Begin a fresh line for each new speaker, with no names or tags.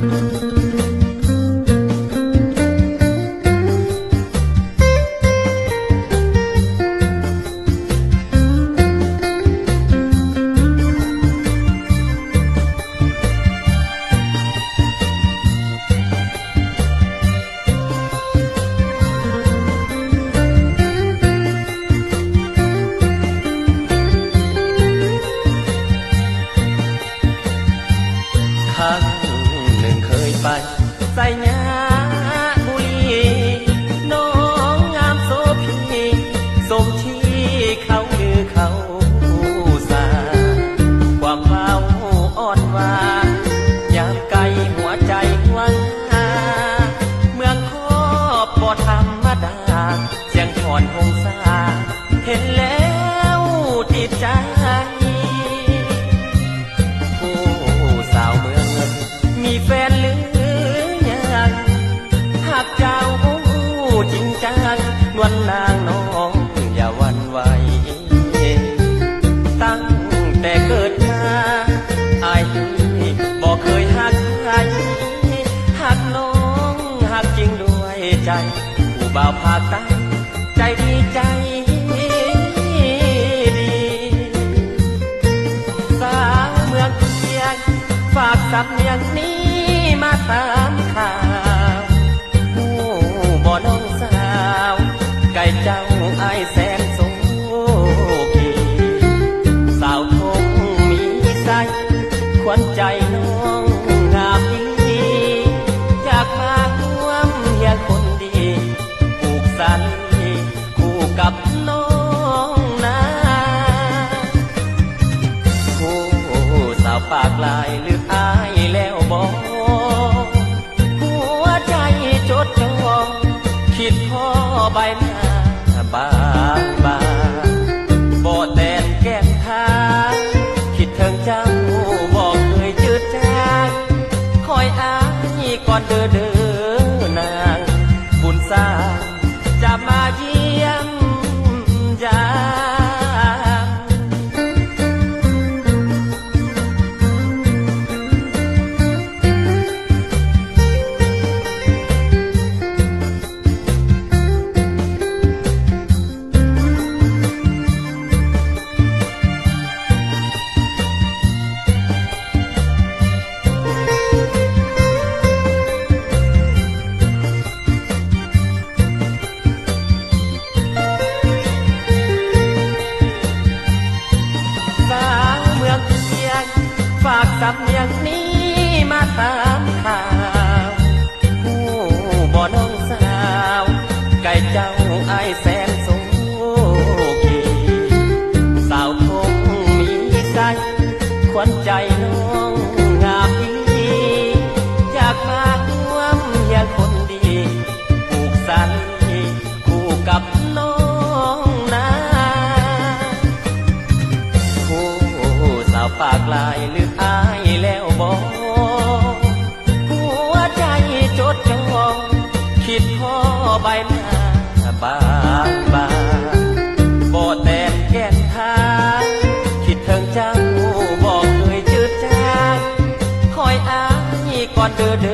ครั้งหนึ่งเคยไปใส่ยาบุรีน้องงามโสพีสมที่เขาลือเขาสาความเฝ้าอ่อนหวานยามไกลหัวใจหวังเมืองคอบบ่ธรรมดาเสียงถอนหงสาเห็นแล้วติดใจมีแฟนหรือยังหากเจ้าจริงจังนวลนางน้องอย่าหวั่นไหวตั้งแต่เกิดมาอายบอกเคยหักใครหักน้องหักจริงด้วยใจผู้บ่าวภาคใต้ใจดีใจดีสาวเมืองเชียงฝากสำเนียงนี้มาตามข่าวผู้บ่น้องสาวไก่เจ้าไอแสนโสพีสาวทงมีใสขวัญใจน้องงามดีอยากมาร่วมเฮียงคนดีผูกสันคู่กับน้องนาผู้สาวปากลายหรืออายแล้วบอกหัวใจจดจ่อคิดพ่อใบหน้าบางบางบ่แต่นแก้มทางคิดถึงเจ้าบอกเคยจืดจางคอยอายก่อนเด้อนางบุญสร้างจะมาเยี่ยมยามฝากสำเนียงนี้มาตามข่าวผู้บ่น้องสาวไก่เจ้าไอแสนโสพีสาวทงมีใสขวัญใจน้องงามดีอยากมาร่วมเฮียงคนดีผูกสันคู่กับน้องนาผู้สาวปากลายหรืออายแล้วบอกหัวใจจดจ่อคิดพ่อใบหน้าบางบางบ่แต่นแก้มทางคิดถึงเจ้าบอกเคยจืดจางคอยอายก่อนเด้อ